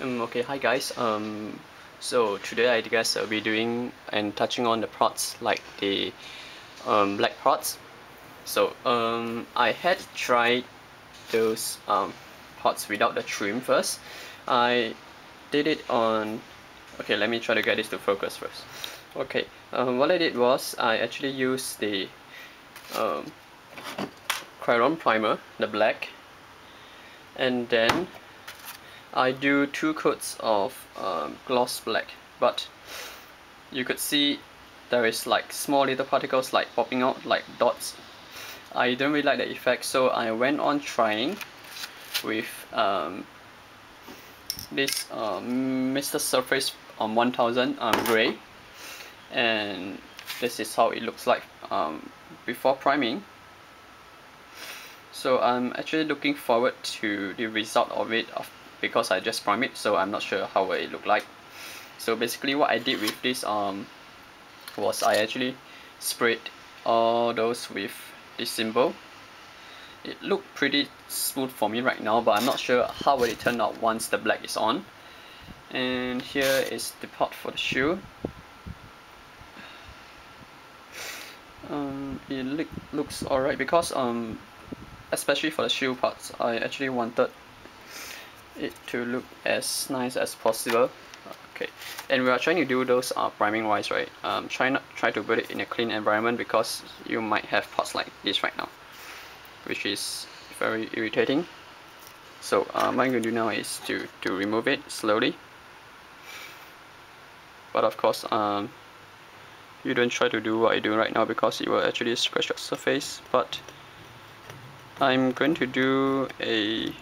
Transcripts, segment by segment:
Okay, hi guys. So today I guess I'll be doing and touching on the prods like the black prods. So I had tried those pots without the trim first. I did it on. Okay, let me try to get this to focus first. Okay, what I did was I actually used the um, Crayon primer, the black, and then I do 2 coats of gloss black, but you could see there is like small little particles like popping out like dots. I don't really like the effect, so I went on trying with this Mr. Surface on 1000 grey, and this is how it looks like before priming. So I'm actually looking forward to the result of it because I just primed it, so I'm not sure how it look like. So basically what I did with this was I actually sprayed all those with this symbol. It looked pretty smooth for me right now, but I'm not sure how will it turn out once the black is on. And here is the part for the shoe. It looks alright because especially for the shoe parts, I actually wanted it to look as nice as possible. Okay, and we are trying to do those priming wise, right? Try to put it in a clean environment because you might have parts like this right now, which is very irritating. So what I'm going to do now is to remove it slowly. But of course, you don't try to do what I do right now because it will actually scratch your surface. But I'm going to do a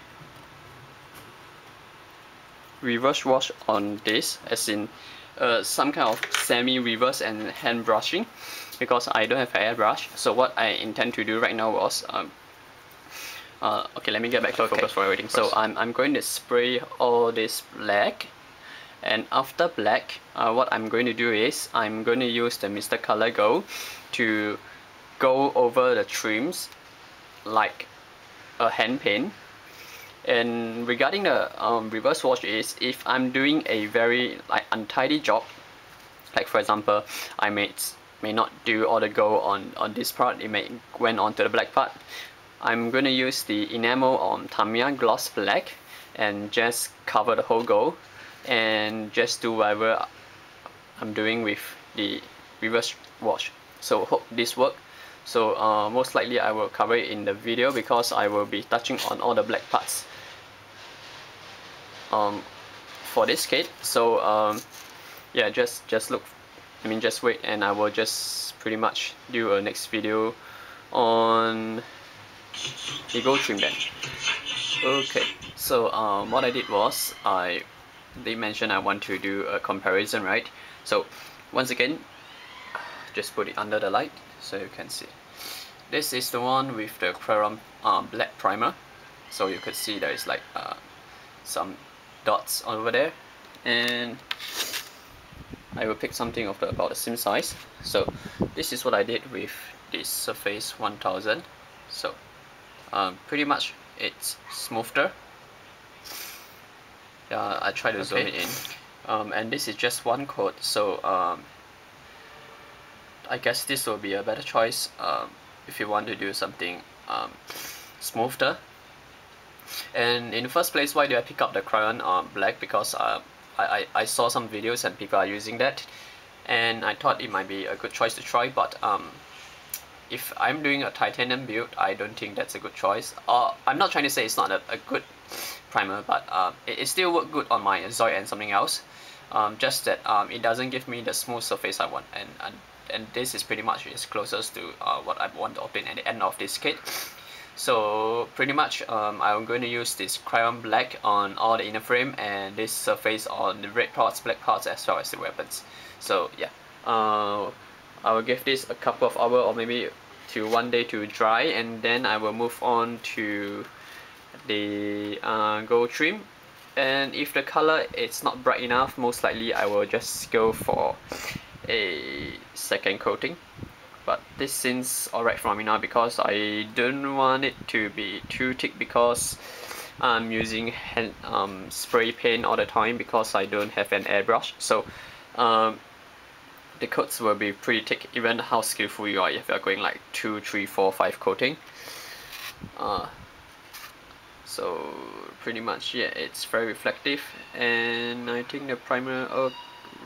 reverse wash on this, as in some kind of semi-reverse and hand brushing, because I don't have an airbrush. So what I intend to do right now was okay, let me get back to focus for everything. So I'm going to spray all this black, and after black, what I'm going to do is I'm going to use the Mr. Color Go to go over the trims like a hand paint. And regarding the reverse wash is if I'm doing a very like untidy job, like for example I may not do all the go on this part, it may went on to the black part, I'm going to use the enamel on Tamiya gloss black and just cover the whole go and just do whatever I'm doing with the reverse wash. So hope this works. So most likely I will cover it in the video because I will be touching on all the black parts for this kit. So yeah, just wait, and I will just pretty much do a next video on the gold trim then. Okay, so what I did was they mentioned I want to do a comparison, right? So once again, just put it under the light so you can see. This is the one with the Crayon black primer. So you could see there is like some dots over there, and I will pick something of about the same size. So this is what I did with this Surface 1000. So pretty much it's smoother. I try to zoom it in, and this is just one coat. So I guess this will be a better choice if you want to do something smoother. And in the first place, why do I pick up the Crayon black? Because I saw some videos and people are using that, and I thought it might be a good choice to try. But if I'm doing a titanium build, I don't think that's a good choice. I'm not trying to say it's not a good primer, but it still works good on my Zoid and something else. Just that it doesn't give me the smooth surface I want, and this is pretty much is closest to what I want to obtain at the end of this kit. So pretty much I'm going to use this Crayon black on all the inner frame and this surface on the red parts, black parts, as well as the weapons. So yeah, I will give this a couple of hours or maybe to one day to dry, and then I will move on to the gold trim. And if the color is not bright enough, most likely I will just go for a second coating. But this seems alright for me now because I don't want it to be too thick, because I'm using hand spray paint all the time because I don't have an airbrush. So the coats will be pretty thick even how skillful you are if you're going like 2, 3, 4, 5 coating. So pretty much, yeah, it's very reflective, and I think the primer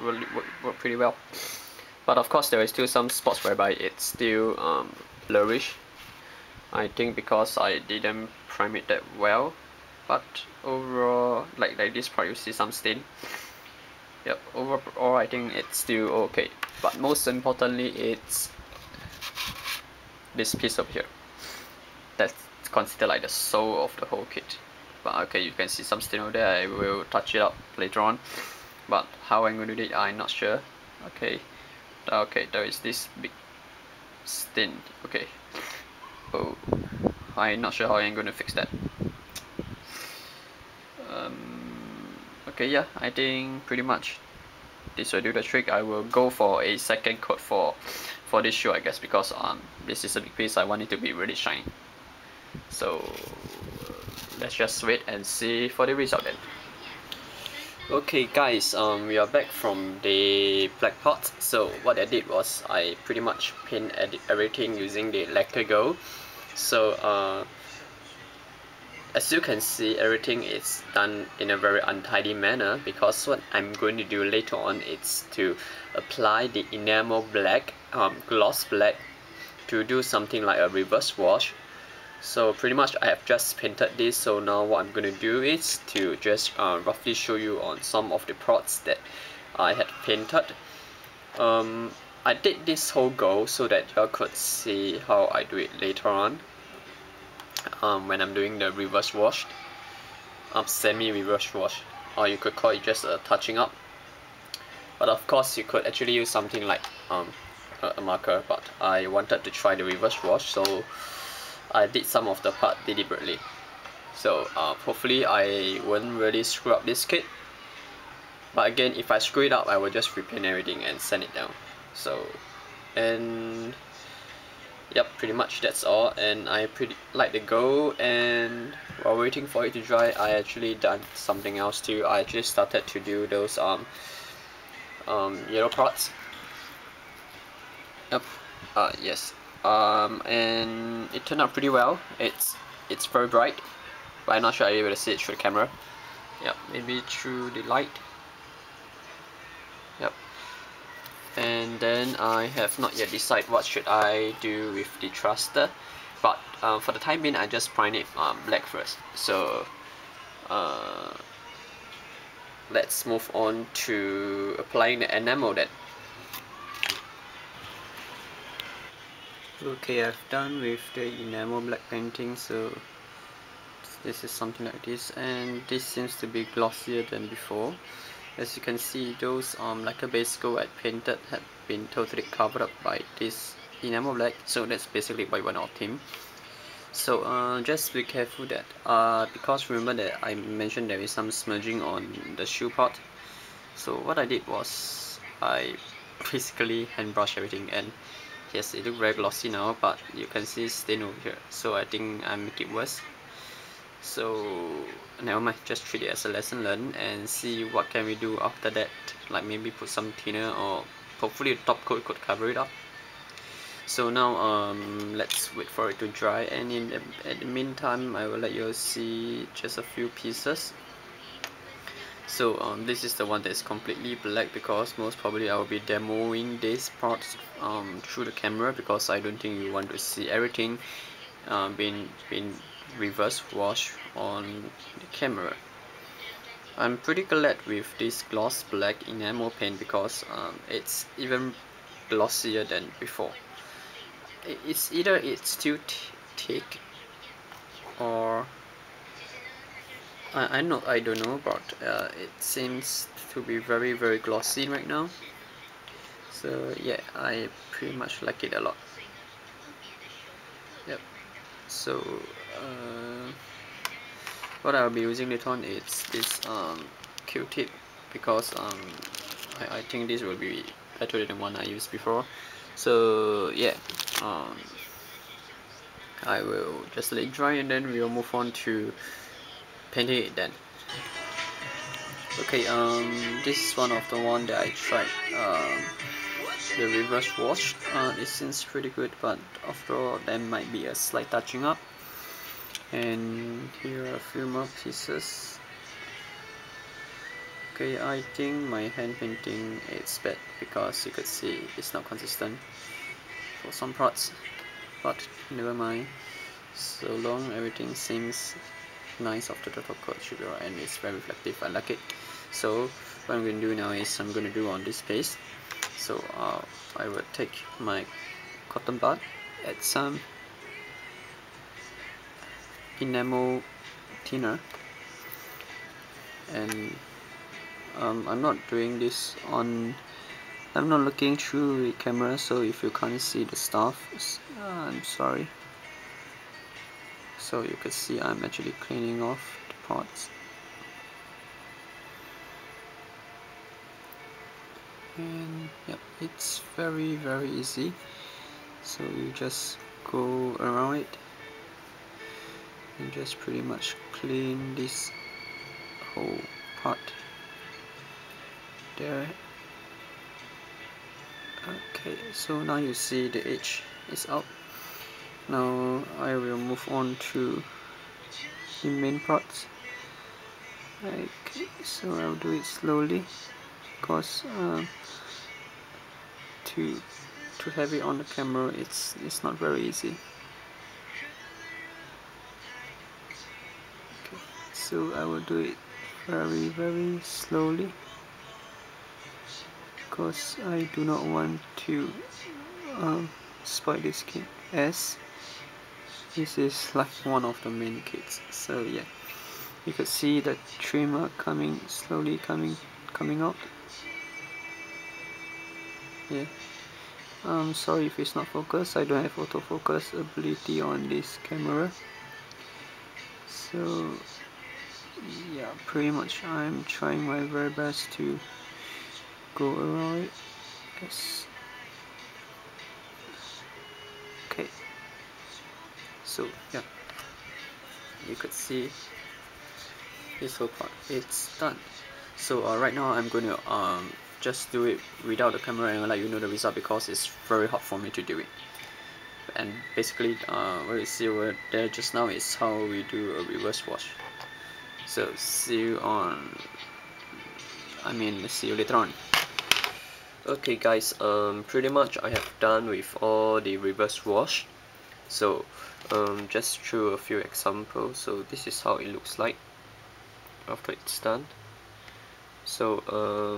really work pretty well. But of course there is still some spots whereby it's still blurrish. I think because I didn't prime it that well. But overall, like this part, you see some stain. Yep, overall I think it's still okay. But most importantly, it's this piece over here. That's considered like the soul of the whole kit. But okay, you can see some stain over there. I will touch it up later on. But how I'm going to do it, I'm not sure. Okay, there is this big stain. Okay, oh, I'm not sure how I'm going to fix that. Okay, yeah, I think pretty much this will do the trick. I will go for a second coat for this shoe, I guess, because this is a big piece. I want it to be really shiny. So let's just wait and see for the result then. Okay guys, we are back from the black pot. So what I did was I pretty much painted everything using the lacquer gold. So as you can see, everything is done in a very untidy manner, because what I'm going to do later on is to apply the enamel black, gloss black, to do something like a reverse wash. So pretty much I have just painted this, so now what I'm going to do is to just roughly show you on some of the parts that I had painted. I did this whole gold so that you could see how I do it later on. When I'm doing the reverse wash, semi-reverse wash, or you could call it just a touching up. But of course you could actually use something like a marker, but I wanted to try the reverse wash, so I did some of the part deliberately. So hopefully I won't really screw up this kit. But again, if I screw it up, I will just repaint everything and sand it down. So, and yep, pretty much that's all. And I pretty like the gold, and while waiting for it to dry, I actually done something else too. I actually started to do those yellow parts. Yep. Yes. And it turned out pretty well. It's very bright, but I'm not sure I'll be able to see it through the camera. Yep, maybe through the light. Yep. And then I have not yet decided what should I do with the thruster, but for the time being I just prime it black first. So let's move on to applying the enamel then. Okay, I've done with the enamel black painting, so this is something like this, and this seems to be glossier than before. As you can see, those lacquer base gold I painted had been totally covered up by this enamel black, so that's basically why one of theme. So just be careful that because remember that I mentioned there is some smudging on the shoe part. So what I did was I basically hand brush everything, and yes, it looks very glossy now, but you can see stain over here, so I think I make it worse. So never mind, just treat it as a lesson learned and see what can we do after that. Like maybe put some thinner, or hopefully the top coat could cover it up. So now let's wait for it to dry, and at the meantime I will let you see just a few pieces. So this is the one that is completely black, because most probably I will be demoing this part through the camera, because I don't think you want to see everything being reverse wash on the camera. I'm pretty glad with this gloss black enamel paint, because it's even glossier than before. It's either it's too thick, or I don't know, but it seems to be very glossy right now. So yeah, I pretty much like it a lot. Yep. So what I'll be using later on is this Q-tip, because I think this will be better than the one I used before. So yeah, I will just let it dry, and then we'll move on to painting it then. Okay, this is one of the one that I tried. The reverse wash. It seems pretty good, but after all, there might be a slight touching up. And here are a few more pieces. Okay, I think my hand painting is bad because you could see it's not consistent for some parts, but never mind. So long everything seems nice after the top coat should be alright, and it's very reflective. I like it. So what I'm going to do now is I'm going to do on this paste. So I will take my cotton bud, add some enamel thinner, and I'm not doing this on, I'm not looking through the camera, so if you can't see the stuff, I'm sorry. So you can see I'm actually cleaning off the parts. And yep, it's very easy. So you just go around it and just pretty much clean this whole part there. Okay, so now you see the edge is out. Now I will move on to the main parts. Okay, so I'll do it slowly because to have it on the camera, it's not very easy. Okay, so I will do it very slowly because I do not want to spoil this kit, as this is like one of the main kits. So yeah, you could see the trimmer slowly coming out. Yeah, I'm sorry if it's not focused. I don't have autofocus ability on this camera. So yeah, pretty much I'm trying my very best to go around it. Yes. Okay. So yeah, you could see this whole part. It's done. So right now I'm going to just do it without the camera and let you know the result because it's very hard for me to do it. And basically what you see over there just now is how we do a reverse wash. So see you later on. Okay guys, pretty much I have done with all the reverse wash. So just through a few examples. So this is how it looks like after it's done. So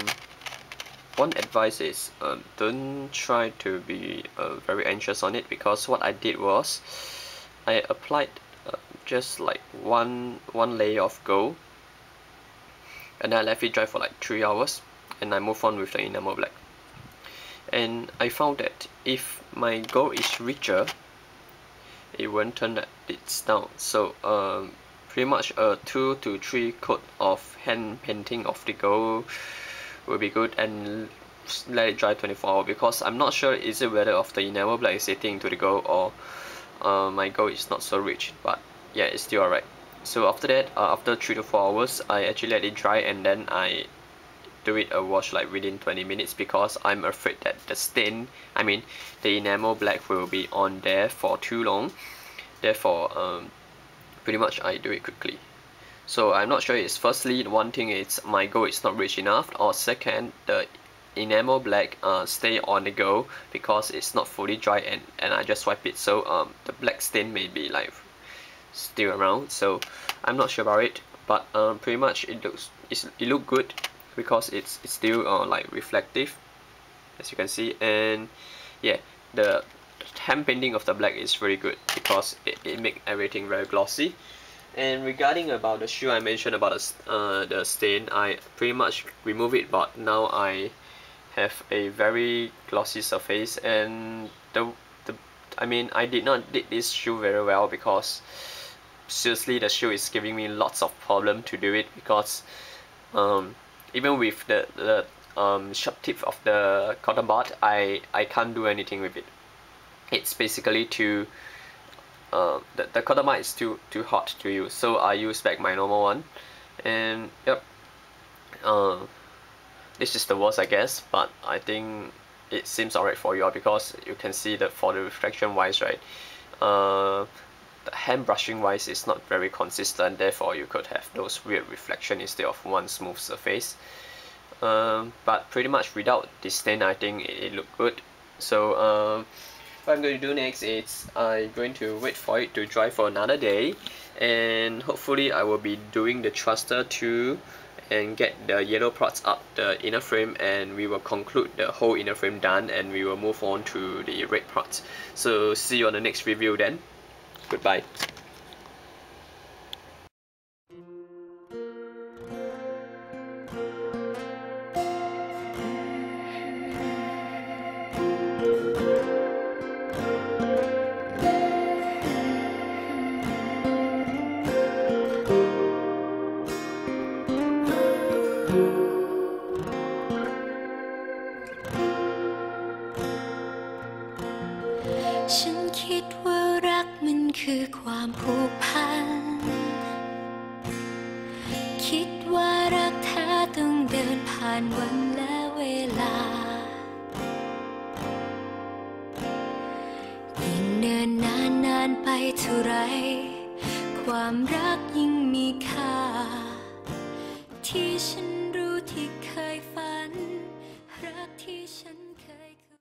one advice is don't try to be very anxious on it, because what I did was I applied just like one layer of gold, and then I left it dry for like 3 hours, and I move on with the enamel black. And I found that if my gold is richer, it won't turn it down. So pretty much a 2 to 3 coat of hand painting of the gold will be good, and let it dry 24 hours, because I'm not sure is it whether of the enamel black is sitting into the gold or my gold is not so rich, but yeah, it's still alright. So after that, after 3 to 4 hours, I actually let it dry, and then I do it a wash like within 20 minutes, because I'm afraid that the stain, the enamel black will be on there for too long. Therefore pretty much I do it quickly. So I'm not sure, it's firstly one thing is my gold is not rich enough, or second the enamel black stay on the gold because it's not fully dry, and I just wipe it, so the black stain may be like still around. So I'm not sure about it, but pretty much it look good because it's still like reflective, as you can see. And yeah, the hand painting of the black is very good because it makes everything very glossy. And regarding about the shoe I mentioned about the stain, I pretty much remove it, but now I have a very glossy surface. And I did not did this shoe very well, because seriously the shoe is giving me lots of problem to do it, because even with the sharp tip of the cotton bud, I can't do anything with it. It's basically too the Kodama is too hot to use, so I use back my normal one. And yep, this is the worst, I guess, but I think it seems alright for you all, because you can see that for the reflection wise, right, the hand brushing wise is not very consistent, therefore you could have those weird reflection instead of one smooth surface. But pretty much without this stain, I think it looked good. So what I'm going to do next is I'm going to wait for it to dry for another day, and hopefully I will be doing the thruster too and get the yellow parts up the inner frame, and we will conclude the whole inner frame done, and we will move on to the red parts. So see you on the next review then. Goodbye. ฉันคิดว่ารักมันคือความผูกพันคิดว่ารักแท้ต้องเดินผ่านวันและเวลายิ่งเนินนานไปเท่าไรความรักยิ่งมีค่าที่ฉันรู้ที่เคยฝันรักที่ฉัน